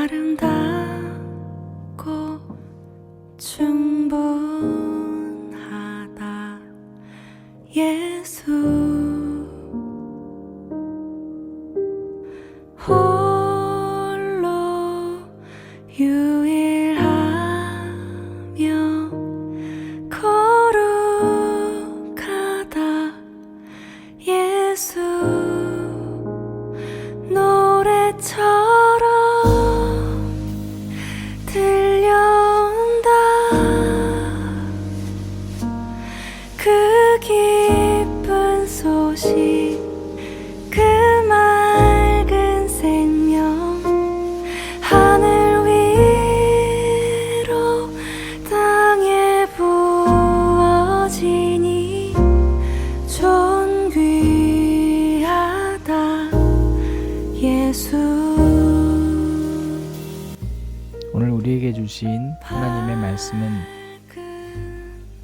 아름답고 충분하다 예수 홀로 유일하며 거룩하다 예수 노래처럼 들려온다 그 기쁜 소식 그 맑은 생명 하늘 위로 땅에 부어지니 존귀하다 예수. 오늘 우리에게 주신 하나님의 말씀은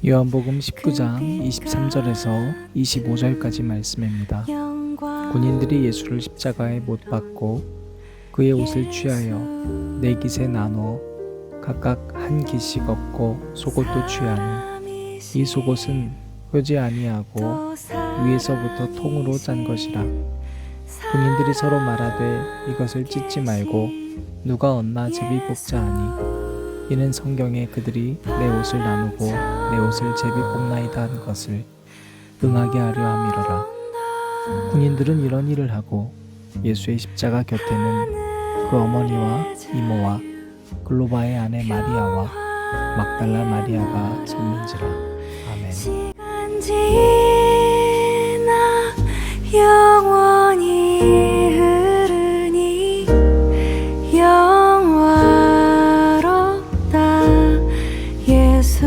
요한복음 19장 23절에서 25절까지 말씀입니다. 군인들이 예수를 십자가에 못 박고 그의 옷을 취하여 네 깃에 나누어 각각 한 깃씩 얻고 속옷도 취하니 이 속옷은 휘지 아니하고 위에서부터 통으로 짠 것이라. 군인들이 서로 말하되 이것을 찢지 말고 누가 얻나 제비 뽑자 하니 이는 성경에 그들이 내 옷을 나누고 내 옷을 제비 뽑나이다 한 것을 응하게 하려 함이로라. 군인들은 이런 일을 하고 예수의 십자가 곁에는 그 어머니와 이모와 글로바의 아내 마리아와 막달라 마리아가 섰는지라. 아멘. 시간 지나 영원히 흐르니 영화롭다 예수.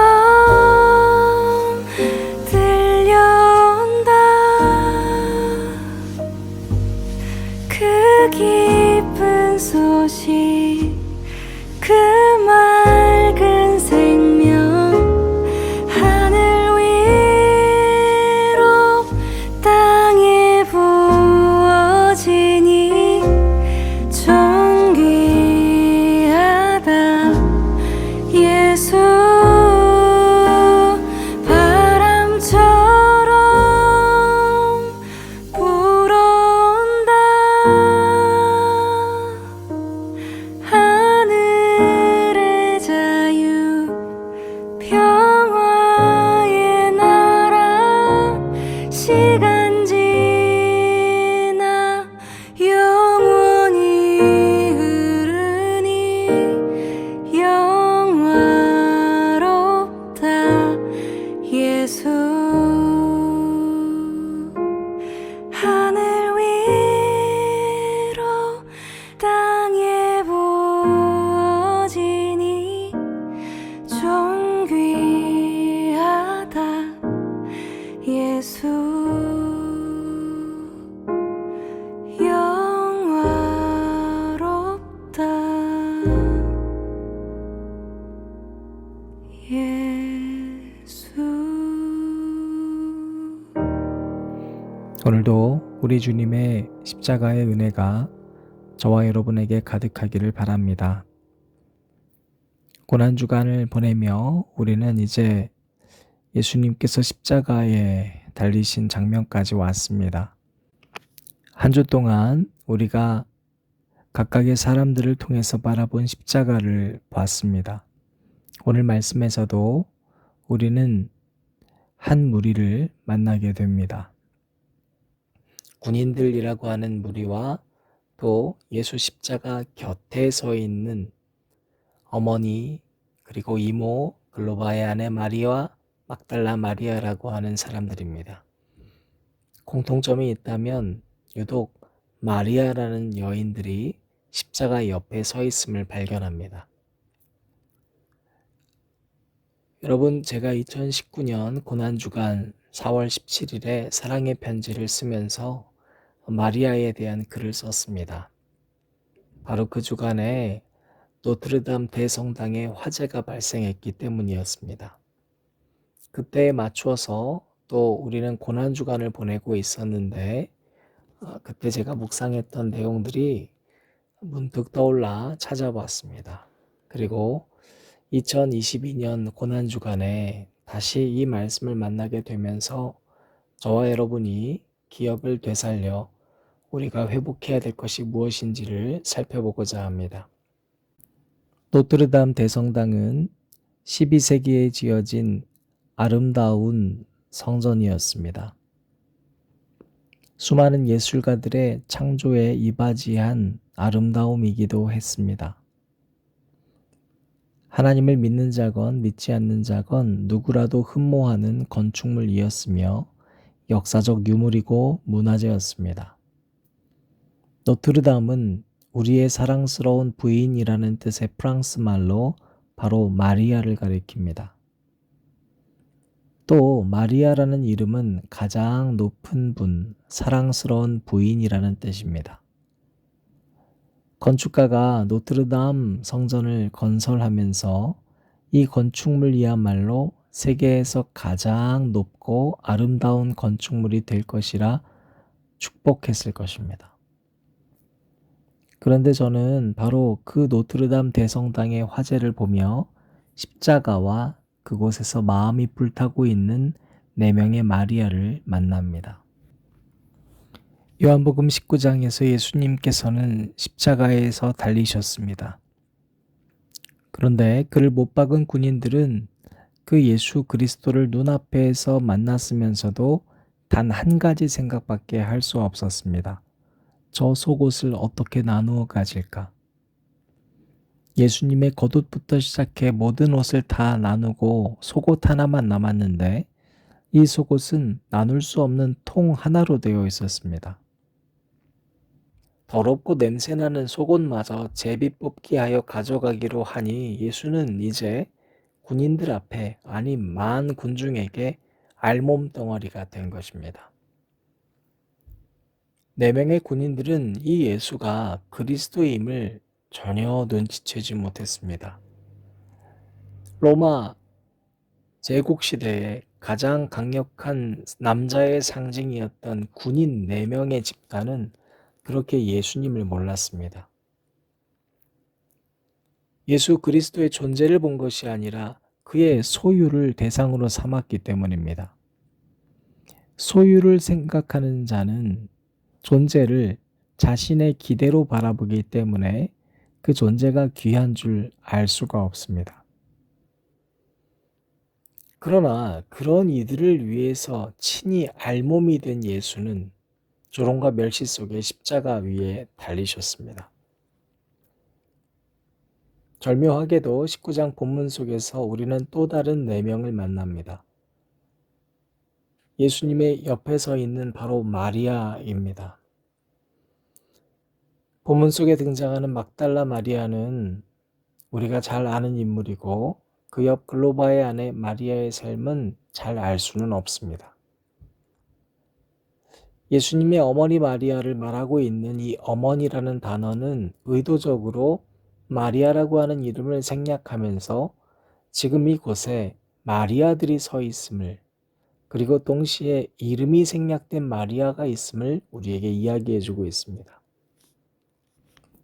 노래처럼 들려온다 그 기쁜 소식 그 맑은 생명 하늘 위로 땅에 부어지니 존귀하다 예수. 바람처럼 불어온다 하늘의 자유 평화의 나라 시간 지나 영원히 흐르니 영화롭다 예수. 하늘 위로 땅에 부어지니 존귀하다 예수. 영화롭다 예수. 오늘도 우리 주님의 십자가의 은혜가 저와 여러분에게 가득하기를 바랍니다. 고난주간을 보내며 우리는 이제 예수님께서 십자가에 달리신 장면까지 왔습니다. 한 주 동안 우리가 각각의 사람들을 통해서 바라본 십자가를 봤습니다. 오늘 말씀에서도 우리는 한 무리를 만나게 됩니다. 군인들이라고 하는 무리와 또 예수 십자가 곁에 서 있는 어머니, 그리고 이모, 글로바의 아내 마리아, 막달라 마리아라고 하는 사람들입니다. 공통점이 있다면 유독 마리아라는 여인들이 십자가 옆에 서 있음을 발견합니다. 여러분, 제가 2019년 고난주간 4월 17일에 사랑의 편지를 쓰면서 마리아에 대한 글을 썼습니다. 바로 그 주간에 노트르담 대성당에 화재가 발생했기 때문이었습니다. 그때에 맞추어서 또 우리는 고난주간을 보내고 있었는데 그때 제가 묵상했던 내용들이 문득 떠올라 찾아봤습니다. 그리고 2022년 고난주간에 다시 이 말씀을 만나게 되면서 저와 여러분이 기억을 되살려 우리가 회복해야 될 것이 무엇인지를 살펴보고자 합니다. 노트르담 대성당은 12세기에 지어진 아름다운 성전이었습니다. 수많은 예술가들의 창조에 이바지한 아름다움이기도 했습니다. 하나님을 믿는 자건 믿지 않는 자건 누구라도 흠모하는 건축물이었으며 역사적 유물이고 문화재였습니다. 노트르담은 우리의 사랑스러운 부인이라는 뜻의 프랑스 말로 바로 마리아를 가리킵니다. 또 마리아라는 이름은 가장 높은 분, 사랑스러운 부인이라는 뜻입니다. 건축가가 노트르담 성전을 건설하면서 이 건축물이야말로 세계에서 가장 높고 아름다운 건축물이 될 것이라 축복했을 것입니다. 그런데 저는 바로 그 노트르담 대성당의 화재를 보며 십자가와 그곳에서 마음이 불타고 있는 4명의 마리아를 만납니다. 요한복음 19장에서 예수님께서는 십자가에서 달리셨습니다. 그런데 그를 못 박은 군인들은 그 예수 그리스도를 눈앞에서 만났으면서도 단 한 가지 생각밖에 할 수 없었습니다. 저 속옷을 어떻게 나누어 가질까? 예수님의 겉옷부터 시작해 모든 옷을 다 나누고 속옷 하나만 남았는데 이 속옷은 나눌 수 없는 통 하나로 되어 있었습니다. 더럽고 냄새나는 속옷마저 제비 뽑기 하여 가져가기로 하니 예수는 이제 군인들 앞에, 아니 만 군중에게 알몸덩어리가 된 것입니다. 4명의 군인들은 이 예수가 그리스도임을 전혀 눈치채지 못했습니다. 로마 제국시대에 가장 강력한 남자의 상징이었던 군인 4명의 집단은 그렇게 예수님을 몰랐습니다. 예수 그리스도의 존재를 본 것이 아니라 그의 소유를 대상으로 삼았기 때문입니다. 소유를 생각하는 자는 존재를 자신의 기대로 바라보기 때문에 그 존재가 귀한 줄 알 수가 없습니다. 그러나 그런 이들을 위해서 친히 알몸이 된 예수는 조롱과 멸시 속에 십자가 위에 달리셨습니다. 절묘하게도 19장 본문 속에서 우리는 또 다른 4명을 만납니다. 예수님의 옆에 서 있는 바로 마리아입니다. 본문 속에 등장하는 막달라 마리아는 우리가 잘 아는 인물이고 그 옆 글로바의 아내 마리아의 삶은 잘 알 수는 없습니다. 예수님의 어머니 마리아를 말하고 있는 이 어머니라는 단어는 의도적으로 마리아라고 하는 이름을 생략하면서 지금 이곳에 마리아들이 서 있음을, 그리고 동시에 이름이 생략된 마리아가 있음을 우리에게 이야기해주고 있습니다.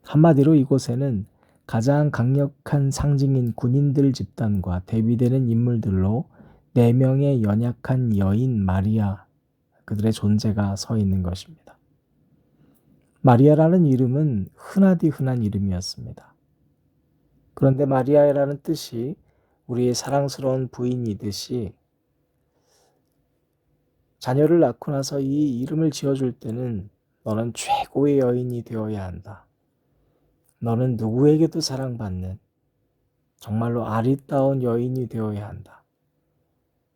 한마디로 이곳에는 가장 강력한 상징인 군인들 집단과 대비되는 인물들로 네 명의 연약한 여인 마리아, 그들의 존재가 서 있는 것입니다. 마리아라는 이름은 흔하디 흔한 이름이었습니다. 그런데 마리아라는 뜻이 우리의 사랑스러운 부인이듯이 자녀를 낳고 나서 이 이름을 지어줄 때는 너는 최고의 여인이 되어야 한다. 너는 누구에게도 사랑받는 정말로 아리따운 여인이 되어야 한다.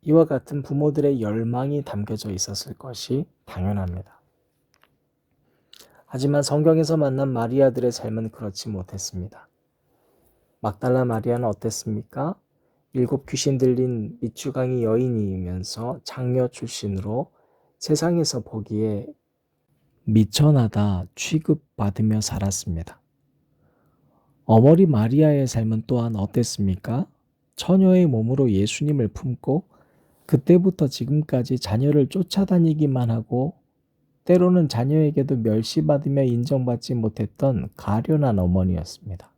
이와 같은 부모들의 열망이 담겨져 있었을 것이 당연합니다. 하지만 성경에서 만난 마리아들의 삶은 그렇지 못했습니다. 막달라 마리아는 어땠습니까? 7 귀신 들린 미추강이 여인이면서 장녀 출신으로 세상에서 보기에 미천하다 취급받으며 살았습니다. 어머니 마리아의 삶은 또한 어땠습니까? 처녀의 몸으로 예수님을 품고 그때부터 지금까지 자녀를 쫓아다니기만 하고 때로는 자녀에게도 멸시받으며 인정받지 못했던 가련한 어머니였습니다.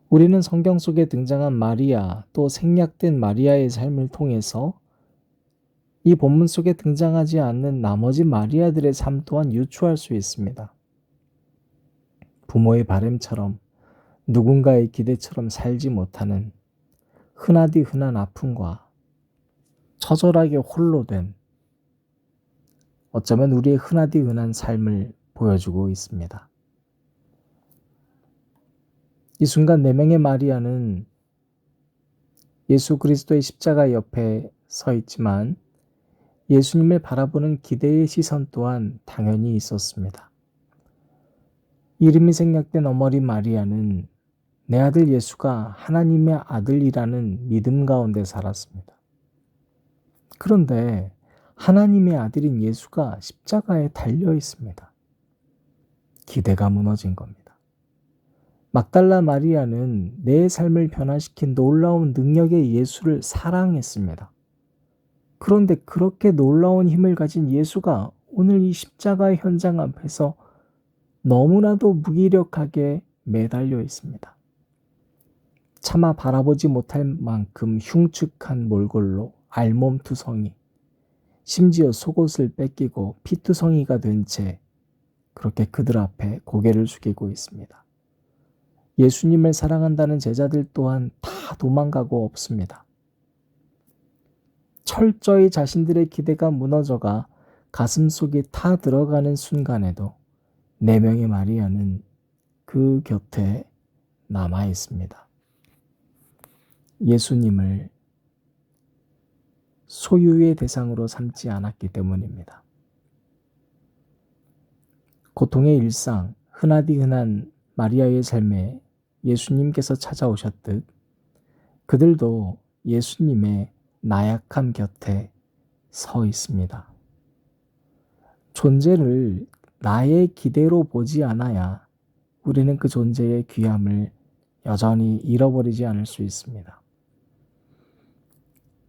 우리는 성경 속에 등장한 마리아 또 생략된 마리아의 삶을 통해서 이 본문 속에 등장하지 않는 나머지 마리아들의 삶 또한 유추할 수 있습니다. 부모의 바램처럼 누군가의 기대처럼 살지 못하는 흔하디 흔한 아픔과 처절하게 홀로 된 어쩌면 우리의 흔하디 흔한 삶을 보여주고 있습니다. 이 순간 4명의 마리아는 예수 그리스도의 십자가 옆에 서 있지만 예수님을 바라보는 기대의 시선 또한 당연히 있었습니다. 이름이 생략된 어머니 마리아는 내 아들 예수가 하나님의 아들이라는 믿음 가운데 살았습니다. 그런데 하나님의 아들인 예수가 십자가에 달려 있습니다. 기대가 무너진 겁니다. 막달라 마리아는 내 삶을 변화시킨 놀라운 능력의 예수를 사랑했습니다. 그런데 그렇게 놀라운 힘을 가진 예수가 오늘 이 십자가의 현장 앞에서 너무나도 무기력하게 매달려 있습니다. 차마 바라보지 못할 만큼 흉측한 몰골로 알몸투성이, 심지어 속옷을 뺏기고 피투성이가 된 채 그렇게 그들 앞에 고개를 숙이고 있습니다. 예수님을 사랑한다는 제자들 또한 다 도망가고 없습니다. 철저히 자신들의 기대가 무너져가 가슴속에 타 들어가는 순간에도 4명의 마리아는 그 곁에 남아 있습니다. 예수님을 소유의 대상으로 삼지 않았기 때문입니다. 고통의 일상, 흔하디 흔한 마리아의 삶에 예수님께서 찾아오셨듯 그들도 예수님의 나약함 곁에 서 있습니다. 존재를 나의 기대로 보지 않아야 우리는 그 존재의 귀함을 여전히 잃어버리지 않을 수 있습니다.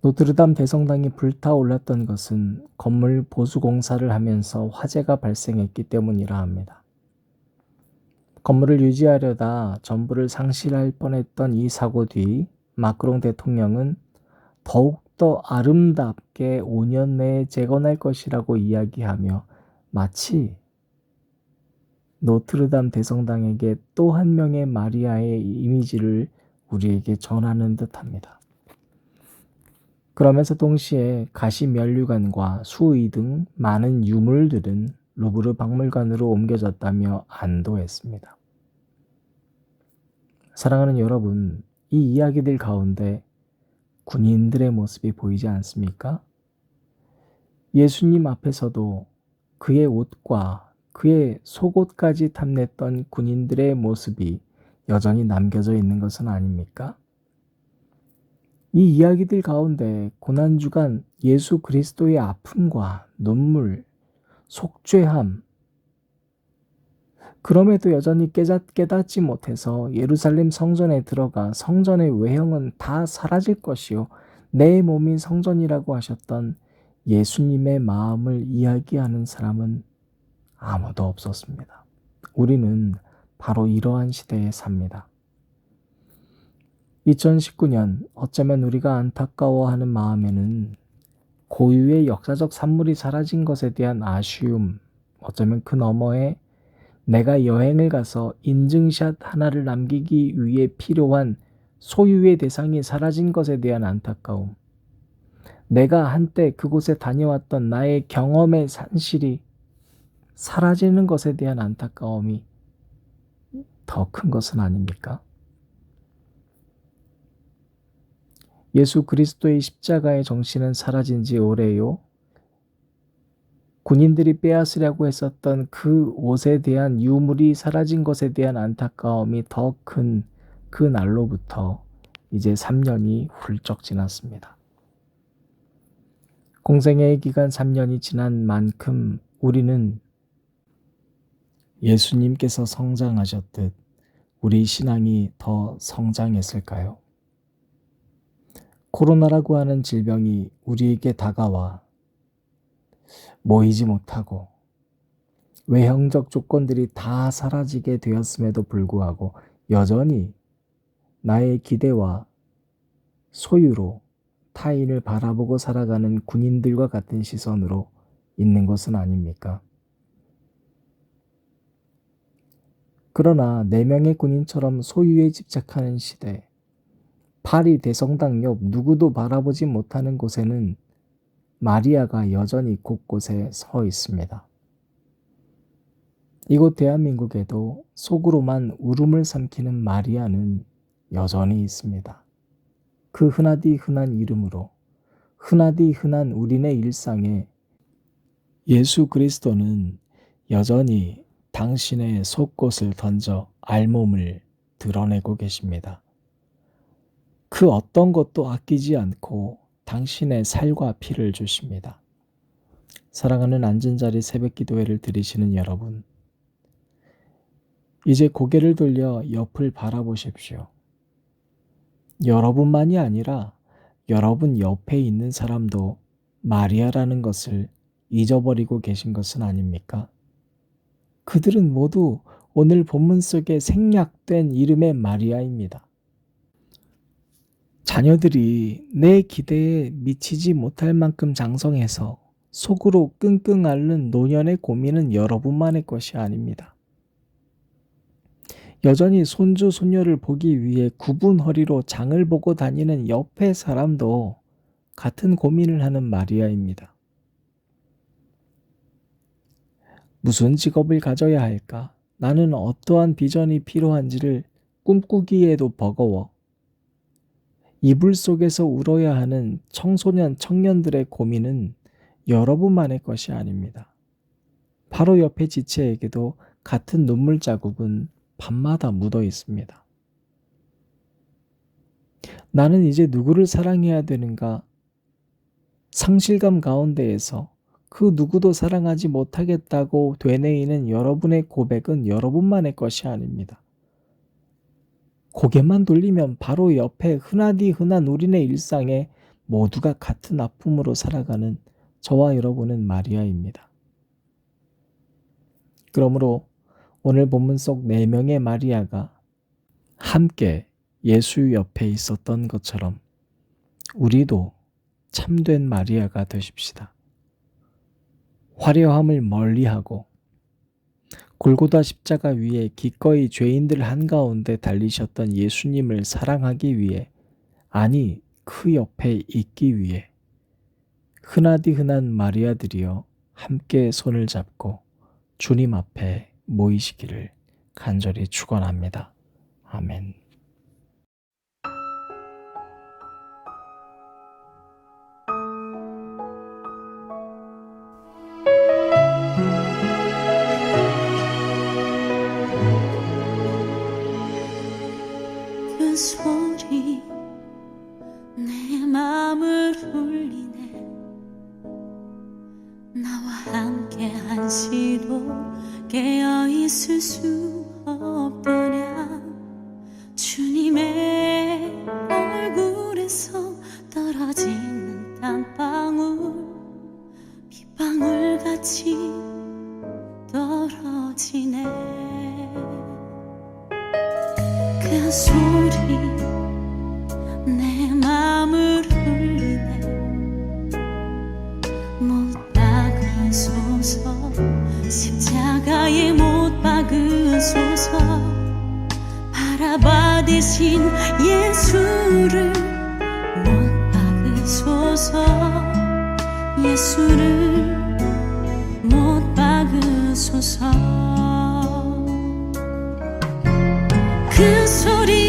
노트르담 대성당이 불타올랐던 것은 건물 보수 공사를 하면서 화재가 발생했기 때문이라 합니다. 건물을 유지하려다 전부를 상실할 뻔했던 이 사고 뒤 마크롱 대통령은 더욱더 아름답게 5년 내에 재건할 것이라고 이야기하며 마치 노트르담 대성당에게 또 한 명의 마리아의 이미지를 우리에게 전하는 듯합니다. 그러면서 동시에 가시면류관과 수의 등 많은 유물들은 루브르 박물관으로 옮겨졌다며 안도했습니다. 사랑하는 여러분, 이 이야기들 가운데 군인들의 모습이 보이지 않습니까? 예수님 앞에서도 그의 옷과 그의 속옷까지 탐냈던 군인들의 모습이 여전히 남겨져 있는 것은 아닙니까? 이 이야기들 가운데 고난주간 예수 그리스도의 아픔과 눈물, 속죄함, 그럼에도 여전히 깨닫지 못해서 예루살렘 성전에 들어가 성전의 외형은 다 사라질 것이요 내 몸이 성전이라고 하셨던 예수님의 마음을 이야기하는 사람은 아무도 없었습니다. 우리는 바로 이러한 시대에 삽니다. 2019년 어쩌면 우리가 안타까워하는 마음에는 고유의 역사적 산물이 사라진 것에 대한 아쉬움, 어쩌면 그 너머에 내가 여행을 가서 인증샷 하나를 남기기 위해 필요한 소유의 대상이 사라진 것에 대한 안타까움, 내가 한때 그곳에 다녀왔던 나의 경험의 산실이 사라지는 것에 대한 안타까움이 더 큰 것은 아닙니까? 예수 그리스도의 십자가의 정신은 사라진 지 오래요. 군인들이 빼앗으려고 했었던 그 옷에 대한 유물이 사라진 것에 대한 안타까움이 더 큰 그 날로부터 이제 3년이 훌쩍 지났습니다. 공생애의 기간 3년이 지난 만큼 우리는 예수님께서 성장하셨듯 우리 신앙이 더 성장했을까요? 코로나라고 하는 질병이 우리에게 다가와 모이지 못하고 외형적 조건들이 다 사라지게 되었음에도 불구하고 여전히 나의 기대와 소유로 타인을 바라보고 살아가는 군인들과 같은 시선으로 있는 것은 아닙니까? 그러나 4명의 군인처럼 소유에 집착하는 시대, 파리 대성당 옆 누구도 바라보지 못하는 곳에는 마리아가 여전히 곳곳에 서 있습니다. 이곳 대한민국에도 속으로만 울음을 삼키는 마리아는 여전히 있습니다. 그 흔하디 흔한 이름으로, 흔하디 흔한 우리네 일상에 예수 그리스도는 여전히 당신의 속옷을 던져 알몸을 드러내고 계십니다. 그 어떤 것도 아끼지 않고 당신의 살과 피를 주십니다. 사랑하는 앉은자리 새벽기도회를 드리시는 여러분, 이제 고개를 돌려 옆을 바라보십시오. 여러분만이 아니라 여러분 옆에 있는 사람도 마리아라는 것을 잊어버리고 계신 것은 아닙니까? 그들은 모두 오늘 본문 속에 생략된 이름의 마리아입니다. 자녀들이 내 기대에 미치지 못할 만큼 장성해서 속으로 끙끙 앓는 노년의 고민은 여러분만의 것이 아닙니다. 여전히 손주, 손녀를 보기 위해 굽은 허리로 장을 보고 다니는 옆의 사람도 같은 고민을 하는 마리아입니다. 무슨 직업을 가져야 할까? 나는 어떠한 비전이 필요한지를 꿈꾸기에도 버거워. 이불 속에서 울어야 하는 청소년, 청년들의 고민은 여러분만의 것이 아닙니다. 바로 옆에 지체에게도 같은 눈물 자국은 밤마다 묻어 있습니다. 나는 이제 누구를 사랑해야 되는가? 상실감 가운데에서 그 누구도 사랑하지 못하겠다고 되뇌이는 여러분의 고백은 여러분만의 것이 아닙니다. 고개만 돌리면 바로 옆에 흔하디 흔한 우리네 일상에 모두가 같은 아픔으로 살아가는 저와 여러분은 마리아입니다. 그러므로 오늘 본문 속 4명의 마리아가 함께 예수 옆에 있었던 것처럼 우리도 참된 마리아가 되십시다. 화려함을 멀리하고 골고다 십자가 위에 기꺼이 죄인들 한가운데 달리셨던 예수님을 사랑하기 위해, 아니 그 옆에 있기 위해 흔하디 흔한 마리아들이여 함께 손을 잡고 주님 앞에 모이시기를 간절히 축원합니다. 아멘. 그 소리 내 맘을 울리네. 나와 함께 한시도 깨어있을 수 없더냐. 주님의 얼굴에서 떨어지는 땀방울 빗방울같이 떨어지네. 그 소리 박으소서. 바라받으신 예수를 못 박으소서. 예수를 못 박으소서. 그 소리